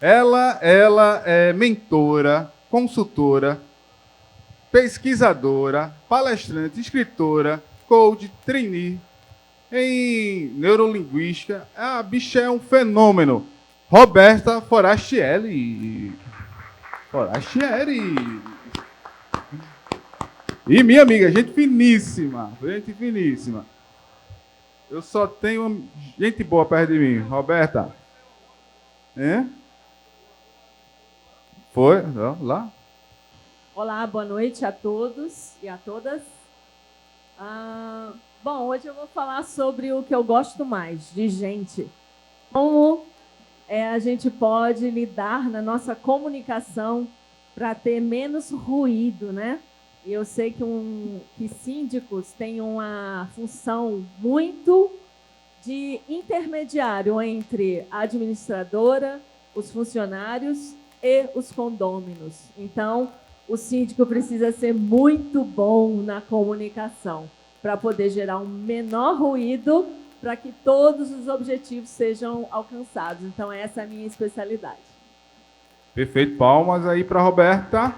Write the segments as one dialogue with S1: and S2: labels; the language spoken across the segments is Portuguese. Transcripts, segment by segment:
S1: Ela é mentora, consultora, pesquisadora, palestrante, escritora, coach, trainee em neurolinguística. A bicha é um fenômeno. Roberta Forastielli. Forastielli. E minha amiga, gente finíssima. Gente finíssima. Eu só tenho gente boa perto de mim. Roberta. Foi? Lá?
S2: Olá, boa noite a todos e a todas. Bom, hoje eu vou falar sobre o que eu gosto mais, de gente. Como a gente pode lidar na nossa comunicação para ter menos ruído, né? E eu sei que síndicos têm uma função muito de intermediário entre a administradora, os funcionários e os condôminos. Então, o síndico precisa ser muito bom na comunicação para poder gerar um menor ruído para que todos os objetivos sejam alcançados. Então, essa é a minha especialidade.
S1: Perfeito. Palmas aí para a Roberta.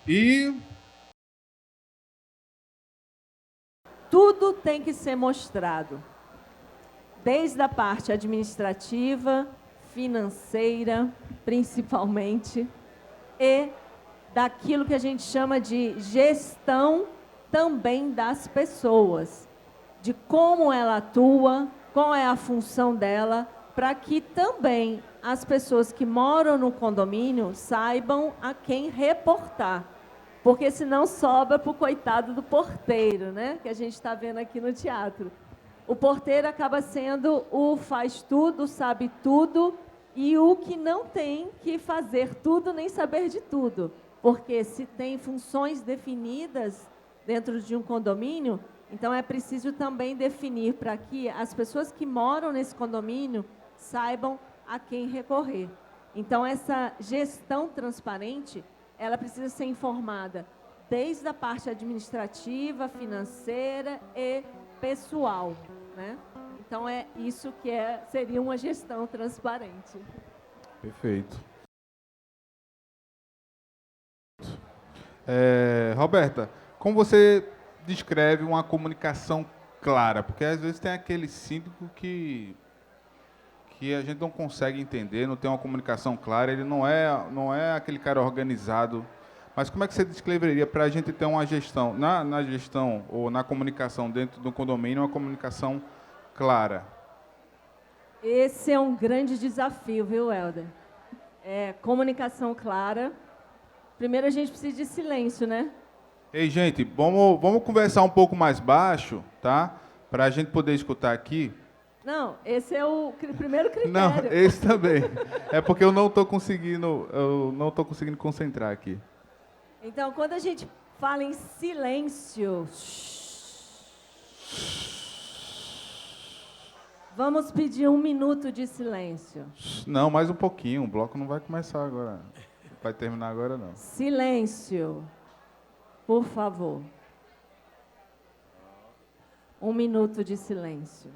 S1: E
S2: tudo tem que ser mostrado, desde a parte administrativa, financeira, principalmente, e daquilo que a gente chama de gestão também das pessoas, de como ela atua, qual é a função dela, para que também as pessoas que moram no condomínio saibam a quem reportar. Porque senão sobra para o coitado do porteiro, né? Que a gente está vendo aqui no teatro. O porteiro acaba sendo o faz tudo, sabe tudo, e o que não tem que fazer tudo nem saber de tudo. Porque se tem funções definidas dentro de um condomínio, então é preciso também definir para que as pessoas que moram nesse condomínio saibam a quem recorrer. Então, essa gestão transparente, ela precisa ser informada desde a parte administrativa, financeira e pessoal, né? Então, é isso que seria uma gestão transparente.
S1: Perfeito. Roberta, como você descreve uma comunicação clara? Porque às vezes tem aquele síndico que a gente não consegue entender, não tem uma comunicação clara, ele não é aquele cara organizado. Mas como é que você descreveria para a gente ter uma gestão, na gestão ou na comunicação dentro do condomínio, uma comunicação clara?
S2: Esse é um grande desafio, viu, Helder? Comunicação clara. Primeiro a gente precisa de silêncio, né?
S1: Ei, gente, vamos conversar um pouco mais baixo, tá? Para a gente poder escutar aqui.
S2: Não, esse é o primeiro critério.
S1: Não, esse também. É porque eu não estou conseguindo concentrar aqui.
S2: Então, quando a gente fala em silêncio, vamos pedir 1 minuto de silêncio.
S1: Não, mais um pouquinho. O bloco não vai começar agora. Vai terminar agora, não.
S2: Silêncio, por favor. 1 minuto de silêncio.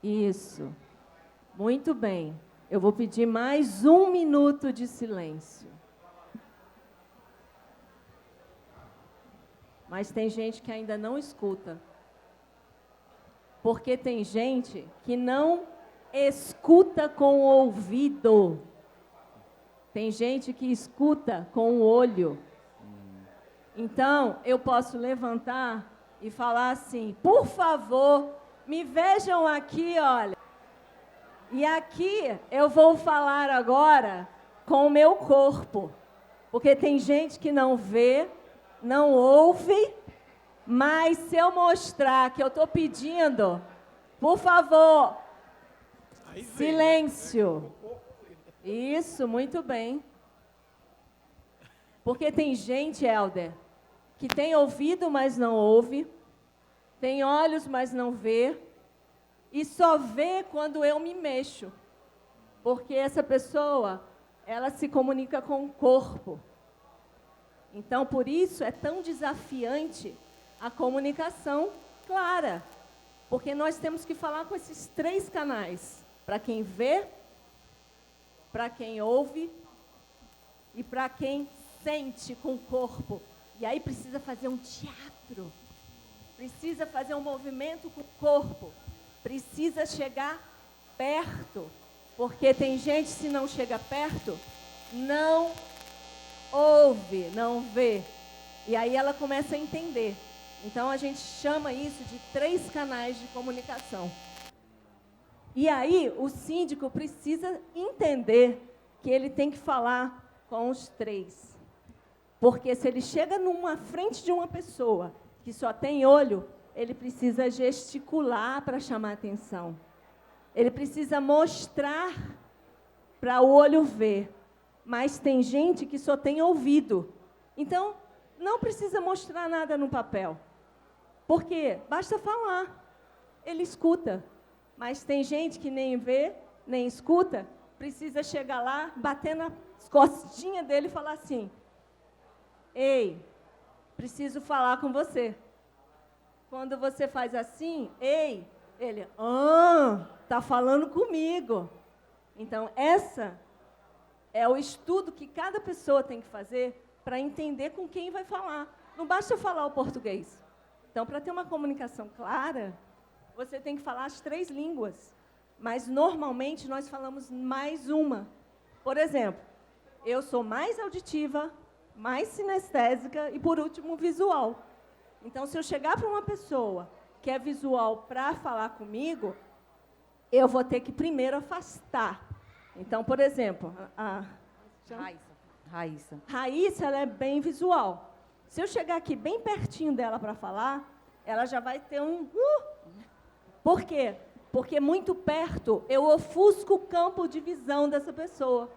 S2: Isso. Muito bem. Eu vou pedir mais 1 minuto de silêncio. Mas tem gente que ainda não escuta. Porque tem gente que não escuta com o ouvido. Tem gente que escuta com o olho. Então, eu posso levantar e falar assim: por favor, me vejam aqui, olha. E aqui eu vou falar agora com o meu corpo. Porque tem gente que não vê, não ouve, mas se eu mostrar que eu estou pedindo, por favor, silêncio. Isso, muito bem. Porque tem gente, Helder, que tem ouvido, mas não ouve, tem olhos, mas não vê, e só vê quando eu me mexo. Porque essa pessoa, ela se comunica com o corpo. Então, por isso, é tão desafiante a comunicação clara. Porque nós temos que falar com esses 3 canais, para quem vê, para quem ouve e para quem sente com o corpo. E aí precisa fazer um teatro, precisa fazer um movimento com o corpo, precisa chegar perto, porque tem gente, se não chega perto, não ouve, não vê. E aí ela começa a entender. Então, a gente chama isso de 3 canais de comunicação. E aí, o síndico precisa entender que ele tem que falar com os 3. Porque se ele chega numa frente de uma pessoa que só tem olho, ele precisa gesticular para chamar atenção. Ele precisa mostrar para o olho ver. Mas tem gente que só tem ouvido. Então, não precisa mostrar nada no papel. Porque basta falar. Ele escuta. Mas tem gente que nem vê, nem escuta, precisa chegar lá, bater nas costinhas dele e falar assim: ei, preciso falar com você. Quando você faz assim, ei, ele, está falando comigo. Então, essa é o estudo que cada pessoa tem que fazer para entender com quem vai falar. Não basta falar o português. Então, para ter uma comunicação clara, você tem que falar as 3 línguas. Mas, normalmente, nós falamos mais uma. Por exemplo, eu sou mais auditiva, mais sinestésica e, por último, visual. Então, se eu chegar para uma pessoa que é visual para falar comigo, eu vou ter que primeiro afastar. Então, por exemplo, Raíssa, ela é bem visual. Se eu chegar aqui bem pertinho dela para falar, ela já vai ter um... Por quê? Porque muito perto eu ofusco o campo de visão dessa pessoa.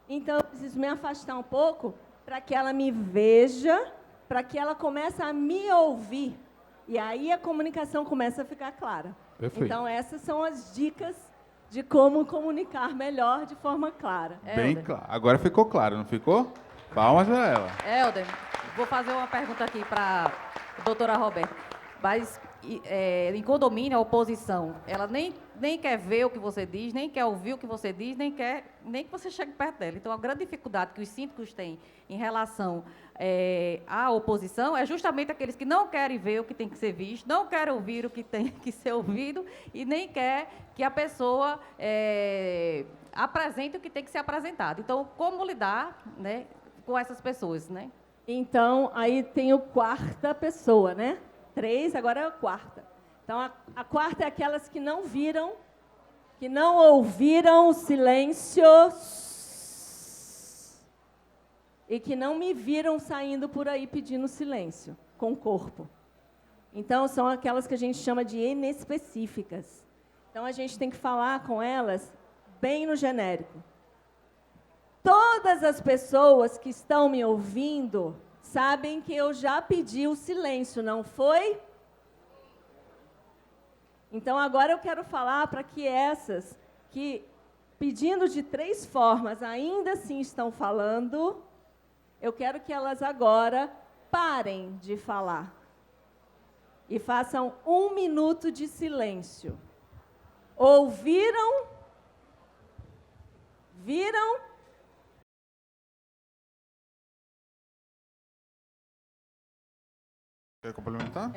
S2: Então, eu preciso me afastar um pouco para que ela me veja, para que ela comece a me ouvir. E aí a comunicação começa a ficar clara.
S1: Perfeito.
S2: Então, essas são as dicas de como comunicar melhor de forma clara.
S1: Bem claro. Agora ficou claro, não ficou? Palmas para ela.
S3: Helder, vou fazer uma pergunta aqui para a doutora Roberta. Mas em condomínio, a oposição, ela nem quer ver o que você diz, nem quer ouvir o que você diz, nem que você chegue perto dela. Então, a grande dificuldade que os síndicos têm em relação à oposição é justamente aqueles que não querem ver o que tem que ser visto, não querem ouvir o que tem que ser ouvido e nem quer que a pessoa apresente o que tem que ser apresentado. Então, como lidar, né, com essas pessoas, né?
S2: Então, aí tem o 4ª pessoa, né? 3, agora é a 4ª. Então, a 4ª é aquelas que não viram, que não ouviram o silêncio e que não me viram saindo por aí pedindo silêncio, com o corpo. Então, são aquelas que a gente chama de inespecíficas. Então, a gente tem que falar com elas bem no genérico. Todas as pessoas que estão me ouvindo sabem que eu já pedi o silêncio, não foi? Então, agora eu quero falar para que essas que, pedindo de 3 formas, ainda assim estão falando, eu quero que elas agora parem de falar e façam 1 minuto de silêncio. Ouviram? Viram?
S1: Quer complementar?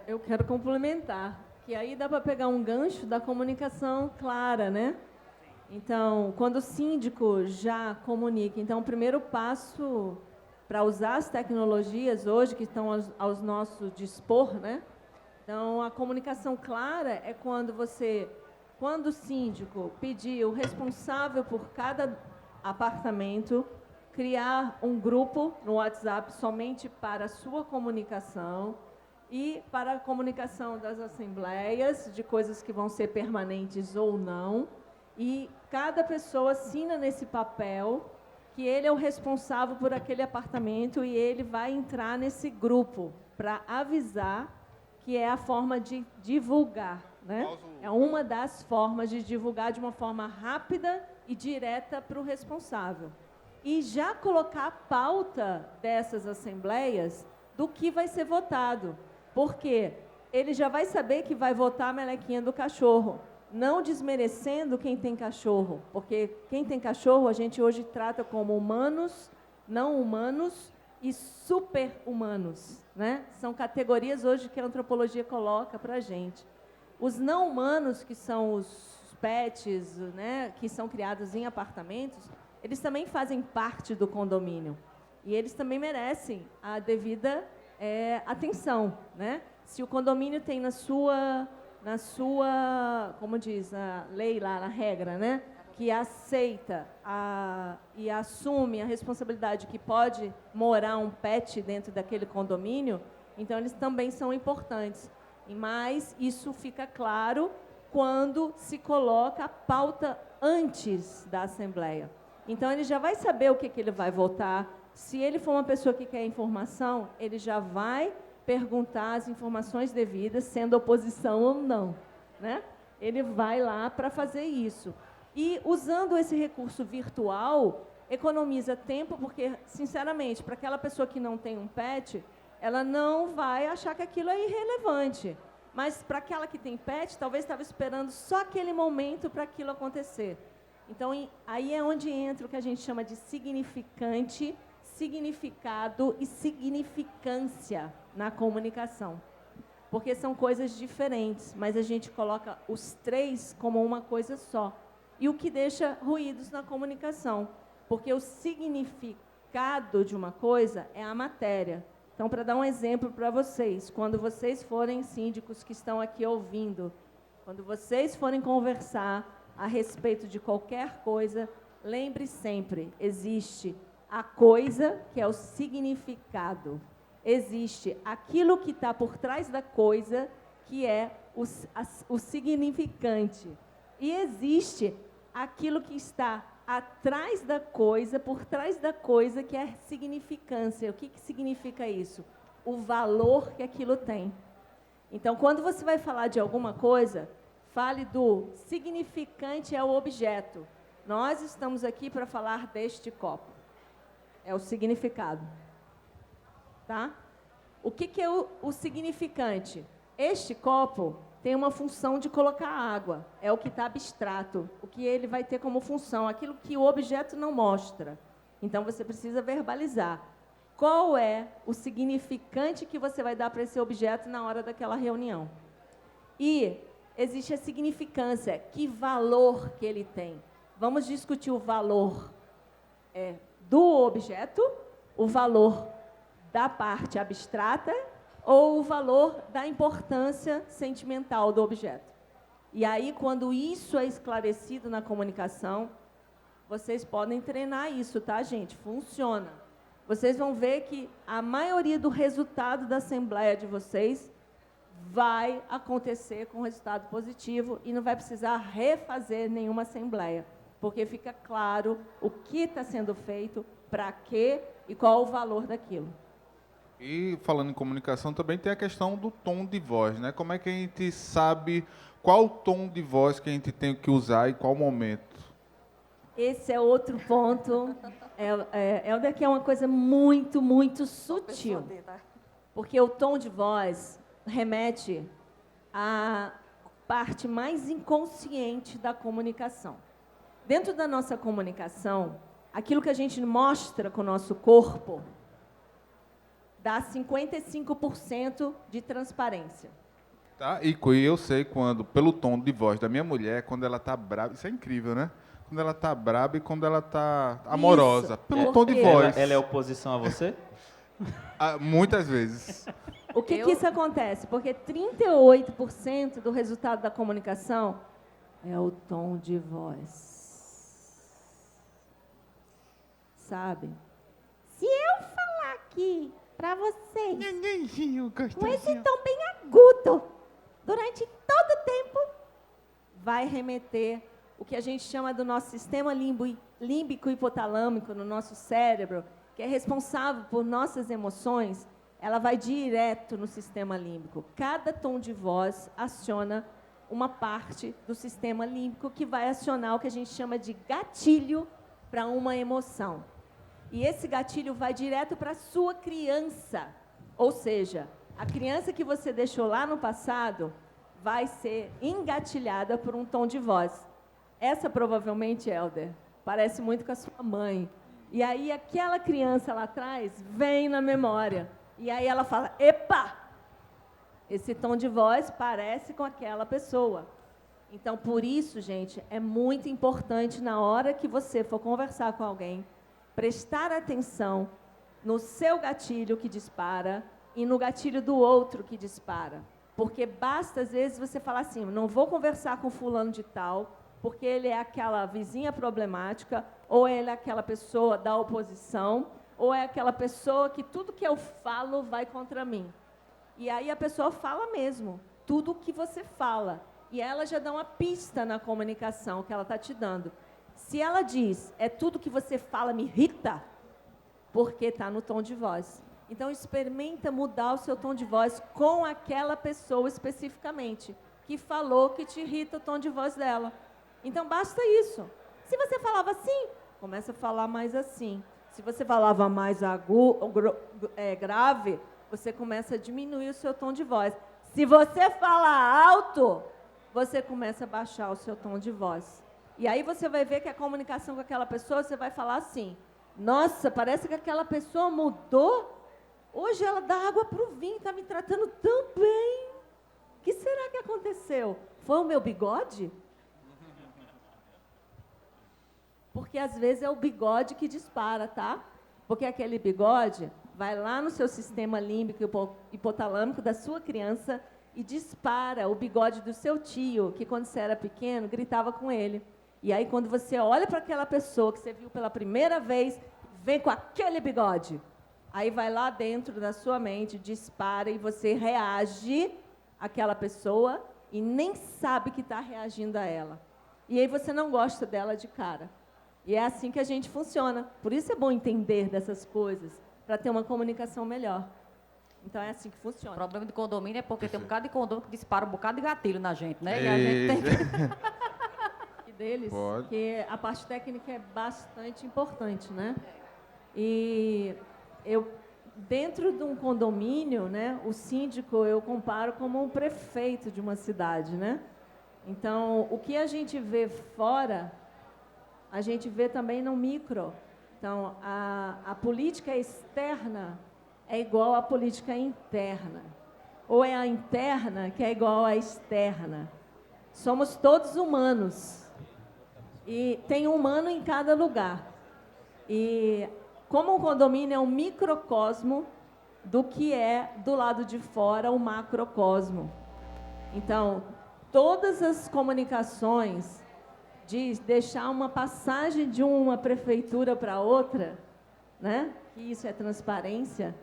S2: Eu quero complementar, que aí dá para pegar um gancho da comunicação clara, né? Então, quando o síndico já comunica, então o primeiro passo para usar as tecnologias hoje que estão aos nossos dispor, né? Então, a comunicação clara é quando o síndico pedir o responsável por cada apartamento criar um grupo no WhatsApp somente para a sua comunicação e para a comunicação das assembleias, de coisas que vão ser permanentes ou não. E cada pessoa assina nesse papel que ele é o responsável por aquele apartamento e ele vai entrar nesse grupo para avisar, que é a forma de divulgar, né? É uma das formas de divulgar de uma forma rápida e direta para o responsável. E já colocar a pauta dessas assembleias do que vai ser votado. Porque ele já vai saber que vai votar a melequinha do cachorro, não desmerecendo quem tem cachorro, porque quem tem cachorro a gente hoje trata como humanos, não humanos e super-humanos, né? São categorias hoje que a antropologia coloca para a gente. Os não humanos, que são os pets, né, que são criados em apartamentos, eles também fazem parte do condomínio. E eles também merecem a devida atenção, né? Se o condomínio tem na sua, como diz a lei lá, na regra, né, que aceita e assume a responsabilidade que pode morar um pet dentro daquele condomínio, então eles também são importantes. Mas isso fica claro quando se coloca a pauta antes da Assembleia. Então, ele já vai saber o que ele vai votar. Se ele for uma pessoa que quer informação, ele já vai perguntar as informações devidas, sendo oposição ou não, né? Ele vai lá para fazer isso. E, usando esse recurso virtual, economiza tempo, porque, sinceramente, para aquela pessoa que não tem um pet, ela não vai achar que aquilo é irrelevante. Mas, para aquela que tem pet, talvez estava esperando só aquele momento para aquilo acontecer. Então, aí é onde entra o que a gente chama de significante, significado e significância na comunicação. Porque são coisas diferentes, mas a gente coloca os três como uma coisa só. E o que deixa ruídos na comunicação. Porque o significado de uma coisa é a matéria. Então, para dar um exemplo para vocês, quando vocês forem síndicos que estão aqui ouvindo, quando vocês forem conversar a respeito de qualquer coisa, lembre sempre, existe a coisa, que é o significado. Existe aquilo que está por trás da coisa, que é o significante. E existe aquilo que está atrás da coisa, por trás da coisa, que é significância. O que significa isso? O valor que aquilo tem. Então, quando você vai falar de alguma coisa, fale do significante é o objeto. Nós estamos aqui para falar deste copo. É o significado. Tá? O que é o significante? Este copo tem uma função de colocar água. É o que está abstrato. O que ele vai ter como função? Aquilo que o objeto não mostra. Então, você precisa verbalizar. Qual é o significante que você vai dar para esse objeto na hora daquela reunião? E existe a significância. Que valor que ele tem? Vamos discutir o valor do objeto, o valor da parte abstrata ou o valor da importância sentimental do objeto. E aí, quando isso é esclarecido na comunicação, vocês podem treinar isso, tá, gente? Funciona. Vocês vão ver que a maioria do resultado da assembleia de vocês vai acontecer com resultado positivo e não vai precisar refazer nenhuma assembleia, porque fica claro o que está sendo feito, para quê e qual o valor daquilo.
S1: E, falando em comunicação, também tem a questão do tom de voz, né? Como é que a gente sabe qual o tom de voz que a gente tem que usar e qual momento?
S2: Esse é outro ponto. Daqui é uma coisa muito, muito sutil. Porque o tom de voz remete à parte mais inconsciente da comunicação. Dentro da nossa comunicação, aquilo que a gente mostra com o nosso corpo dá 55% de transparência.
S1: Tá? E eu sei quando, pelo tom de voz da minha mulher, quando ela está brava, isso é incrível, né? Quando ela está brava e quando ela está amorosa, pelo tom de voz.
S4: Ela é oposição a você?
S1: Muitas vezes.
S2: O que isso acontece? Porque 38% do resultado da comunicação é o tom de voz. Sabe? Se eu falar aqui para vocês com esse tom bem agudo, durante todo o tempo, vai remeter o que a gente chama do nosso sistema límbico hipotalâmico no nosso cérebro, que é responsável por nossas emoções, ela vai direto no sistema límbico. Cada tom de voz aciona uma parte do sistema límbico que vai acionar o que a gente chama de gatilho para uma emoção. E esse gatilho vai direto para a sua criança. Ou seja, A criança que você deixou lá no passado vai ser engatilhada por um tom de voz. Essa provavelmente, Helder, parece muito com a sua mãe. E aí aquela criança lá atrás vem na memória. E aí ela fala, epa! Esse tom de voz parece com aquela pessoa. Então, por isso, gente, é muito importante na hora que você for conversar com alguém, prestar atenção no seu gatilho que dispara e no gatilho do outro que dispara. Porque basta, às vezes, você falar assim, não vou conversar com fulano de tal, porque ele é aquela vizinha problemática, ou ele é aquela pessoa da oposição, ou é aquela pessoa que tudo que eu falo vai contra mim. E aí a pessoa fala mesmo, tudo o que você fala. E ela já dá uma pista na comunicação que ela está te dando. Se ela diz, é tudo que você fala me irrita, porque está no tom de voz. Então, experimenta mudar o seu tom de voz com aquela pessoa especificamente, que falou que te irrita o tom de voz dela. Então, basta isso. Se você falava assim, começa a falar mais assim. Se você falava mais grave, você começa a diminuir o seu tom de voz. Se você fala alto, você começa a baixar o seu tom de voz. E aí você vai ver que a comunicação com aquela pessoa, você vai falar assim, nossa, parece que aquela pessoa mudou. Hoje ela dá água para o vinho, está me tratando tão bem. O que será que aconteceu? Foi o meu bigode? Porque às vezes é o bigode que dispara, tá? Porque aquele bigode vai lá no seu sistema límbico e hipotalâmico da sua criança e dispara o bigode do seu tio, que quando você era pequeno, gritava com ele. E aí quando você olha para aquela pessoa que você viu pela primeira vez, vem com aquele bigode. Aí vai lá dentro da sua mente, dispara e você reage àquela pessoa e nem sabe que está reagindo a ela. E aí você não gosta dela de cara. E é assim que a gente funciona. Por isso é bom entender dessas coisas, para ter uma comunicação melhor. Então é assim que
S3: O
S2: funciona.
S3: problema de condomínio é porque tem um bocado de condomínio que dispara um bocado de gatilho na gente, né? E a gente tem que...
S2: E deles,
S1: Pode.
S2: que a parte técnica é bastante importante, né? E dentro de um condomínio, né, o síndico eu comparo como um prefeito de uma cidade, né? Então, o que a gente vê fora, a gente vê também no micro. Então, a política externa é igual à política interna. Ou é a interna que é igual à externa. Somos todos humanos. E tem um humano em cada lugar. E como um condomínio é um microcosmo do que é do lado de fora o macrocosmo. Então, todas as comunicações de deixar uma passagem de uma prefeitura para outra, né? Que isso é transparência,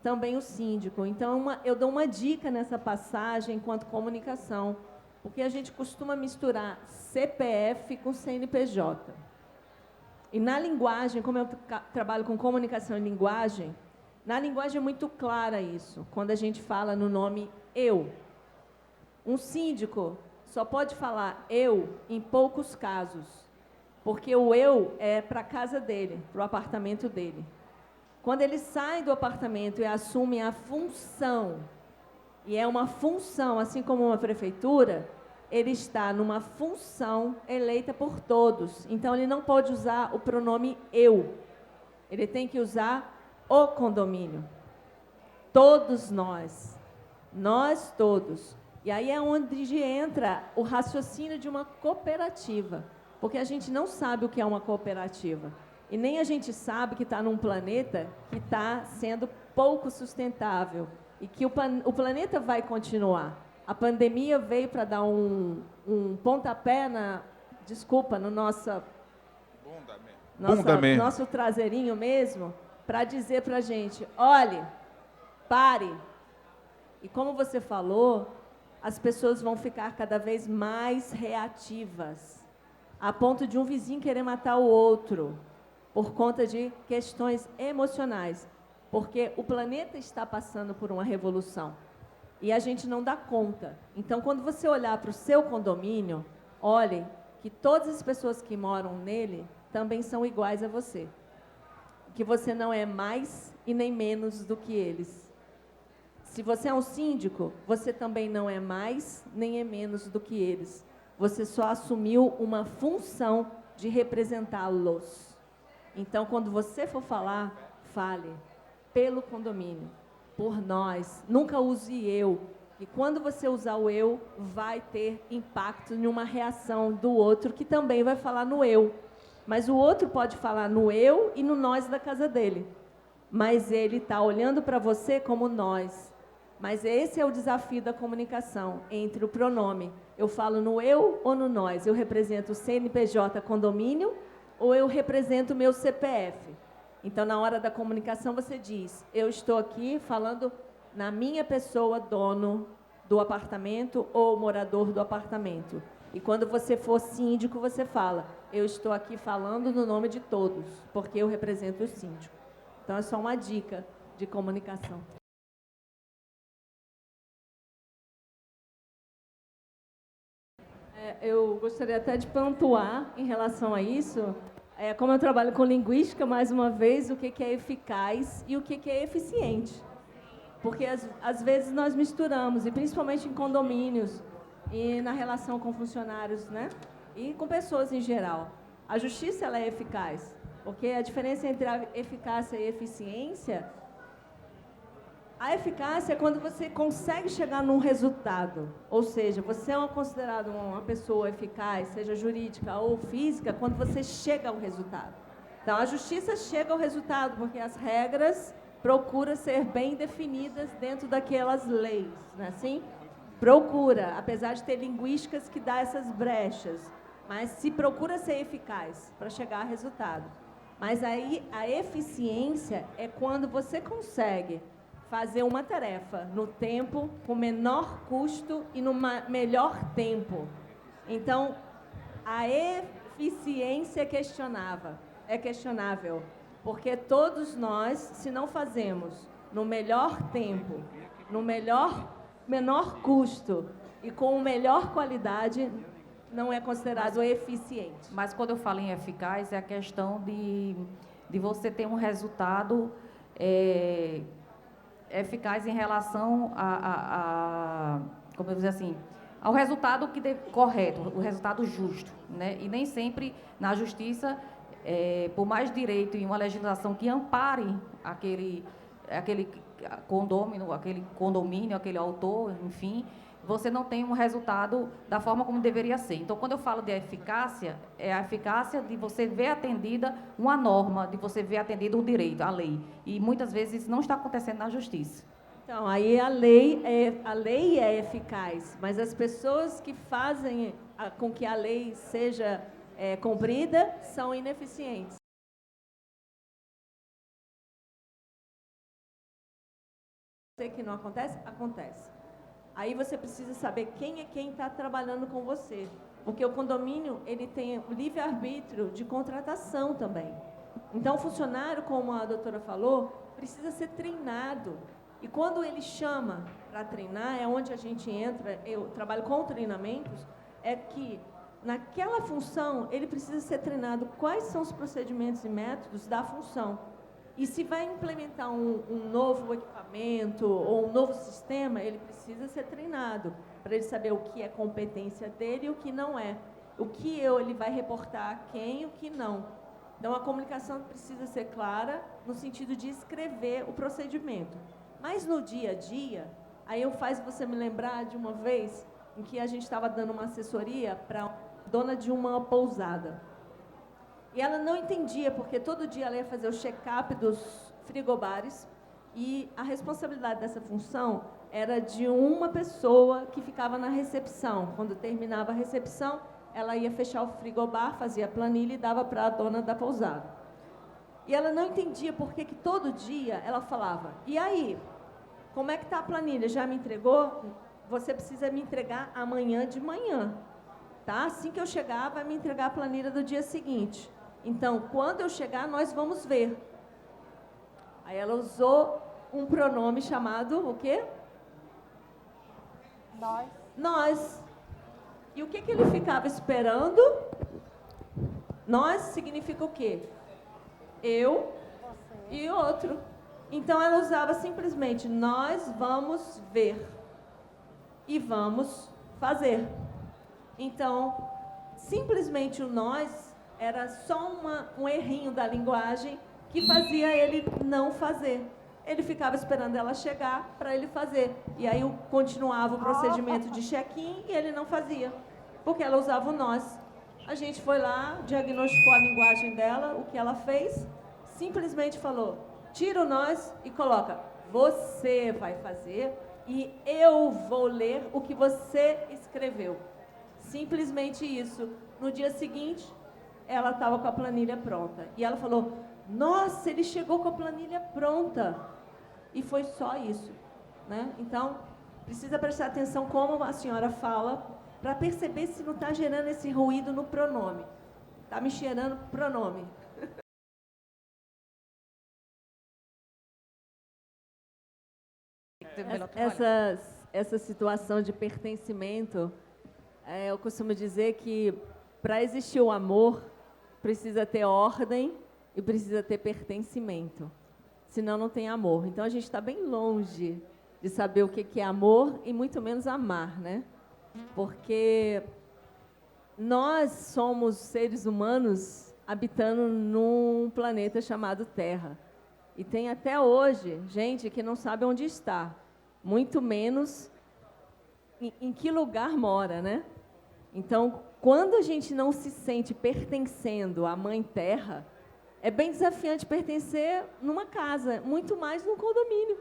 S2: também o síndico. Então, eu dou uma dica nessa passagem enquanto comunicação, porque a gente costuma misturar CPF com CNPJ. E na linguagem, como eu trabalho com comunicação e linguagem, na linguagem é muito clara isso, quando a gente fala no nome eu. Um síndico só pode falar eu em poucos casos, porque o eu é para a casa dele, para o apartamento dele. Quando ele sai do apartamento e assume a função, e é uma função, assim como uma prefeitura, ele está numa função eleita por todos. Então, ele não pode usar o pronome eu. Ele tem que usar o condomínio. Todos nós. Nós todos. E aí é onde entra o raciocínio de uma cooperativa. Porque a gente não sabe o que é uma cooperativa. E nem a gente sabe que está num planeta que está sendo pouco sustentável. E que o planeta vai continuar. A pandemia veio para dar um pontapé no nosso traseirinho mesmo, para dizer para a gente, olhe, pare. E como você falou, as pessoas vão ficar cada vez mais reativas, a ponto de um vizinho querer matar o outro, por conta de questões emocionais, porque o planeta está passando por uma revolução. E a gente não dá conta. Então, quando você olhar para o seu condomínio, olhe que todas as pessoas que moram nele também são iguais a você. Que você não é mais e nem menos do que eles. Se você é um síndico, você também não é mais nem é menos do que eles. Você só assumiu uma função de representá-los. Então, quando você for falar, fale pelo condomínio, por nós. Nunca use eu. E quando você usar o eu, vai ter impacto em uma reação do outro, que também vai falar no eu. Mas o outro pode falar no eu e no nós da casa dele. Mas ele está olhando para você como nós. Mas esse é o desafio da comunicação, entre o pronome. Eu falo no eu ou no nós? Eu represento o CNPJ condomínio ou eu represento o meu CPF? Então, na hora da comunicação, você diz, eu estou aqui falando na minha pessoa, dono do apartamento ou morador do apartamento. E quando você for síndico, você fala, eu estou aqui falando no nome de todos, porque eu represento o síndico. Então, é só uma dica de comunicação. Eu gostaria até de pontuar em relação a isso, como eu trabalho com linguística, mais uma vez, o que é eficaz e o que é eficiente. Porque, às vezes, nós misturamos, e principalmente em condomínios, e na relação com funcionários, né? E com pessoas em geral. A justiça ela é eficaz, porque a diferença entre a eficácia e eficiência... A eficácia é quando você consegue chegar num resultado, ou seja, você é considerado uma pessoa eficaz, seja jurídica ou física, quando você chega ao resultado. Então, a justiça chega ao resultado, porque as regras procuram ser bem definidas dentro daquelas leis, não é assim? Procura, apesar de ter linguísticas que dá essas brechas, mas se procura ser eficaz para chegar a resultado. Mas aí, a eficiência é quando você consegue fazer uma tarefa no tempo, com menor custo e no melhor tempo. Então, a eficiência é questionável, porque todos nós, se não fazemos no melhor tempo, no menor custo e com melhor qualidade, não é considerado eficiente.
S3: Mas quando eu falo em eficaz, é a questão de você ter um resultado... eficaz em relação como eu dizer assim, ao resultado correto, o resultado justo, né? E nem sempre na justiça, por mais direito e uma legislação que ampare aquele condomínio, aquele autor, enfim, você não tem um resultado da forma como deveria ser. Então, quando eu falo de eficácia, é a eficácia de você ver atendida uma norma, de você ver atendido um direito, a lei. E muitas vezes isso não está acontecendo na justiça.
S2: Então, aí a lei é eficaz, mas as pessoas que fazem com que a lei seja cumprida são ineficientes. Que não acontece? Acontece. Aí você precisa saber quem está trabalhando com você. Porque o condomínio, ele tem o livre-arbítrio de contratação também. Então, o funcionário, como a doutora falou, precisa ser treinado. E quando ele chama para treinar, é onde a gente entra, eu trabalho com treinamentos, é que naquela função, ele precisa ser treinado quais são os procedimentos e métodos da função. E se vai implementar um novo equipamento ou um novo sistema, ele precisa ser treinado para ele saber o que é competência dele e o que não é. O que ele vai reportar a quem e o que não. Então, a comunicação precisa ser clara no sentido de escrever o procedimento. Mas no dia a dia, aí faz você me lembrar de uma vez em que a gente estava dando uma assessoria para a dona de uma pousada. E ela não entendia, porque todo dia ela ia fazer o check-up dos frigobares e a responsabilidade dessa função era de uma pessoa que ficava na recepção. Quando terminava a recepção, ela ia fechar o frigobar, fazia a planilha e dava para a dona da pousada. E ela não entendia por que todo dia ela falava, e aí, como é que está a planilha? Já me entregou? Você precisa me entregar amanhã de manhã. Tá? Assim que eu chegar, vai me entregar a planilha do dia seguinte. Então, quando eu chegar, nós vamos ver. Aí ela usou um pronome chamado o quê?
S4: Nós.
S2: Nós. E o que ele ficava esperando? Nós significa o quê? Eu e outro. Então, ela usava simplesmente, nós vamos ver e vamos fazer. Então, simplesmente o nós era só um errinho da linguagem que fazia ele não fazer. Ele ficava esperando ela chegar para ele fazer. E aí continuava o procedimento de check-in e ele não fazia, porque ela usava o nós. A gente foi lá, diagnosticou a linguagem dela, o que ela fez, simplesmente falou, tira o nós e coloca, você vai fazer e eu vou ler o que você escreveu. Simplesmente isso. No dia seguinte, ela estava com a planilha pronta. E ela falou, nossa, ele chegou com a planilha pronta. E foi só isso, né? Então, precisa prestar atenção como a senhora fala, para perceber se não está gerando esse ruído no pronome. Está me cheirando pronome. Essa situação de pertencimento, eu costumo dizer que para existir o amor, precisa ter ordem e precisa ter pertencimento. Senão não tem amor. Então a gente está bem longe de saber o que é amor e muito menos amar, né? Porque nós somos seres humanos habitando num planeta chamado Terra. E tem até hoje gente que não sabe onde está, muito menos em que lugar mora, né? Então, quando a gente não se sente pertencendo à Mãe Terra, é bem desafiante pertencer numa casa, muito mais num condomínio.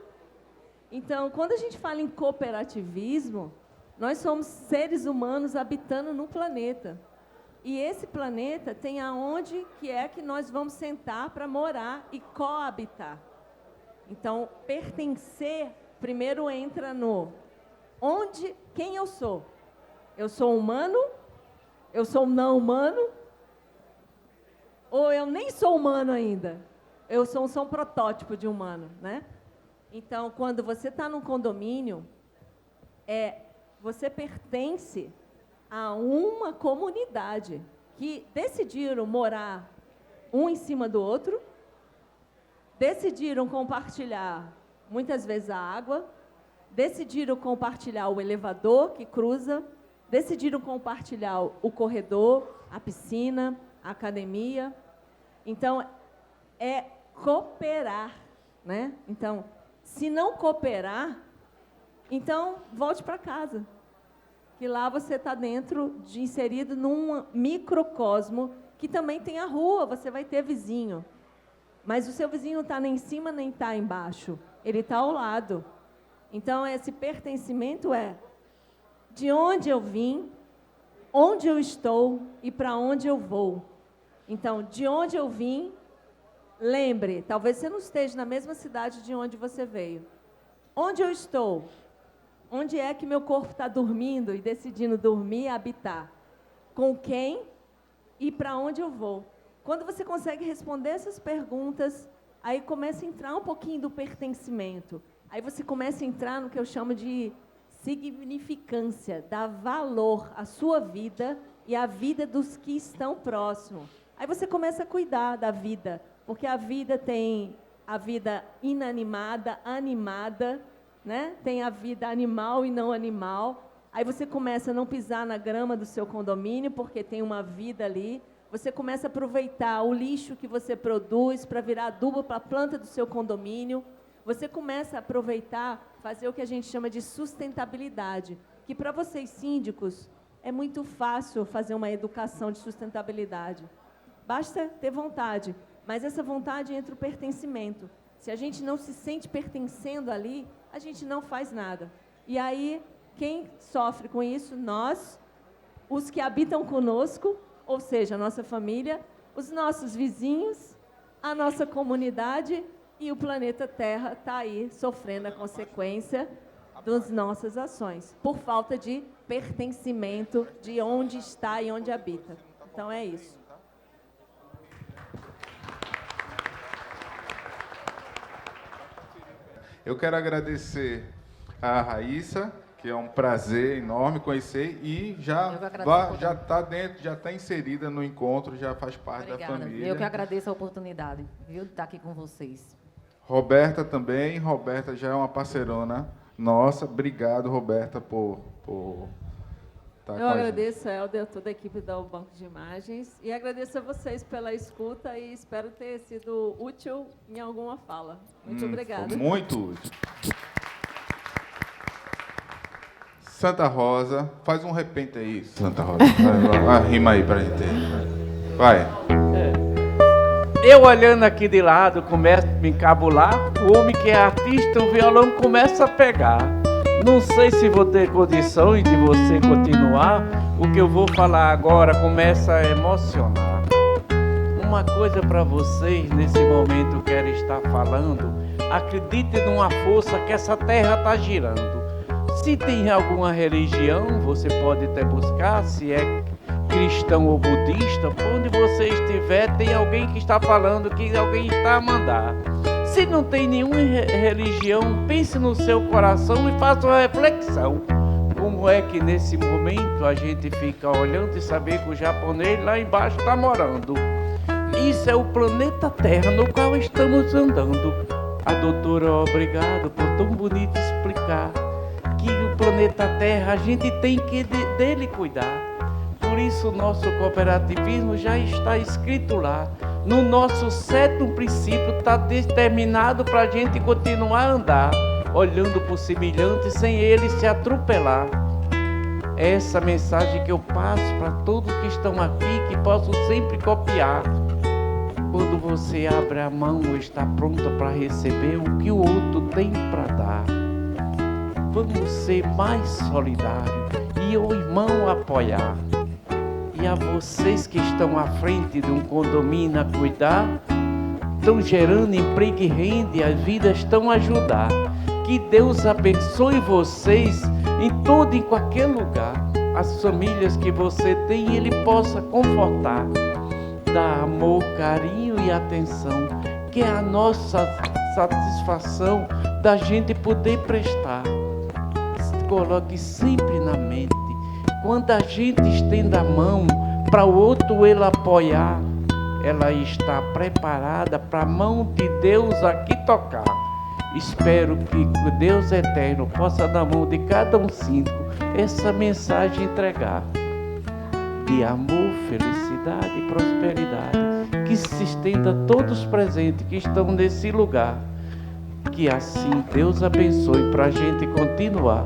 S2: Então, quando a gente fala em cooperativismo, nós somos seres humanos habitando no planeta. E esse planeta tem aonde que é que nós vamos sentar para morar e coabitar. Então, pertencer primeiro entra no quem eu sou. Eu sou humano? Eu sou não humano? Ou eu nem sou humano ainda? Eu sou só um protótipo de humano, né? Então, quando você está num condomínio, você pertence a uma comunidade que decidiram morar um em cima do outro, decidiram compartilhar, muitas vezes, a água, decidiram compartilhar o elevador que cruza, decidiram compartilhar o corredor, a piscina, a academia. Então, é cooperar, né? Então, se não cooperar, então volte para casa, que lá você está inserido num microcosmo, que também tem a rua, você vai ter vizinho. Mas o seu vizinho não está nem em cima, nem está embaixo. Ele está ao lado. Então, esse pertencimento é de onde eu vim, onde eu estou e para onde eu vou. Então, de onde eu vim, lembre, talvez você não esteja na mesma cidade de onde você veio. Onde eu estou? Onde é que meu corpo está dormindo e decidindo dormir e habitar? Com quem e para onde eu vou? Quando você consegue responder essas perguntas, aí começa a entrar um pouquinho do pertencimento. Aí você começa a entrar no que eu chamo de significância, dar valor à sua vida e à vida dos que estão próximos. Aí você começa a cuidar da vida, porque a vida tem a vida inanimada, animada, né? Tem a vida animal e não animal. Aí você começa a não pisar na grama do seu condomínio, porque tem uma vida ali. Você começa a aproveitar o lixo que você produz para virar adubo para a planta do seu condomínio. Você começa a aproveitar, fazer o que a gente chama de sustentabilidade, que para vocês síndicos é muito fácil fazer uma educação de sustentabilidade. Basta ter vontade, mas essa vontade entra o pertencimento. Se a gente não se sente pertencendo ali, a gente não faz nada. E aí, quem sofre com isso? Nós, os que habitam conosco, ou seja, a nossa família, os nossos vizinhos, a nossa comunidade e o planeta Terra está aí sofrendo a consequência das nossas ações, por falta de pertencimento de onde está e onde habita. Então é isso.
S1: Eu quero agradecer a Raíssa, que é um prazer enorme conhecer, e já está dentro, já está inserida no encontro, já faz parte da família.
S3: Eu que agradeço a oportunidade, viu, de estar aqui com vocês.
S1: Roberta também. Roberta já é uma parceirona nossa. Obrigado, Roberta, por estar com
S2: Eu
S1: a gente.
S2: agradeço a Helder, a toda a equipe do Banco de Imagens, e agradeço a vocês pela escuta e espero ter sido útil em alguma fala. Muito obrigada.
S1: Foi muito útil. Santa Rosa, faz um repente aí, Santa Rosa. Vai, rima aí pra gente. Vai.
S4: Eu olhando aqui de lado, começo a me encabular, o homem que é artista, o violão começa a pegar. Não sei se vou ter condições de você continuar, o que eu vou falar agora começa a emocionar. Uma coisa para vocês, nesse momento eu quero estar falando, acredite numa força que essa terra está girando. Se tem alguma religião, você pode até buscar, se é cristão ou budista, por onde você estiver, tem alguém que está falando, que alguém está a mandar. Se não tem nenhuma religião, pense no seu coração e faça uma reflexão. Como é que nesse momento a gente fica olhando e saber que o japonês lá embaixo está morando? Isso é o planeta Terra no qual estamos andando. A doutora, obrigado por tão bonito explicar que o planeta Terra a gente tem que dele cuidar. Por isso o nosso cooperativismo já está escrito lá. No nosso 7º princípio está determinado para a gente continuar a andar, olhando para o semelhante sem ele se atropelar. É essa mensagem que eu passo para todos que estão aqui, que possam sempre copiar. Quando você abre a mão, está pronta para receber o que o outro tem para dar. Vamos ser mais solidários e o irmão apoiar. E a vocês que estão à frente de um condomínio a cuidar, estão gerando emprego e renda, e as vidas estão a ajudar. Que Deus abençoe vocês em todo e em qualquer lugar. As famílias que você tem, Ele possa confortar. Dar amor, carinho e atenção, que é a nossa satisfação da gente poder prestar. Coloque sempre na mente. Quando a gente estende a mão para o outro ele apoiar, ela está preparada para a mão de Deus aqui tocar. Espero que Deus eterno possa na mão de cada um síndico essa mensagem entregar. De amor, felicidade e prosperidade. Que se estenda a todos os presentes que estão nesse lugar. Que assim Deus abençoe para a gente continuar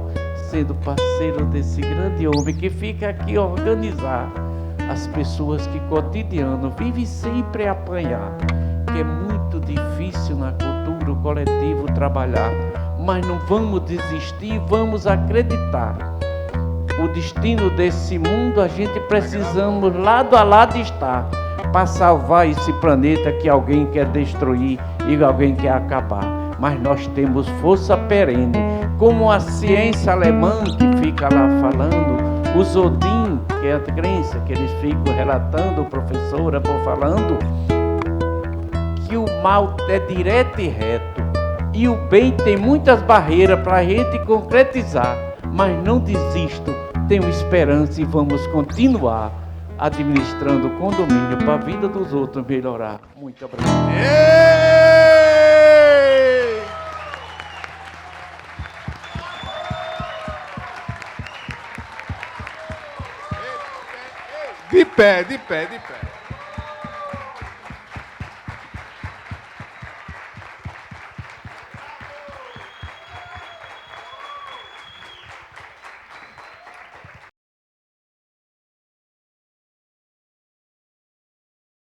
S4: sendo parceiro desse grande homem que fica aqui a organizar as pessoas que cotidiano vivem sempre a apanhar, que é muito difícil na cultura, o coletivo trabalhar, mas não vamos desistir, vamos acreditar. O destino desse mundo a gente precisamos lado a lado estar para salvar esse planeta que alguém quer destruir e alguém quer acabar. Mas nós temos força perene, como a ciência alemã que fica lá falando, os Odin, que é a crença que eles ficam relatando, professora, falando, que o mal é direto e reto, e o bem tem muitas barreiras para a gente concretizar, mas não desisto, tenho esperança e vamos continuar administrando o condomínio para a vida dos outros melhorar. Muito obrigado.
S1: De pé, de pé, de pé.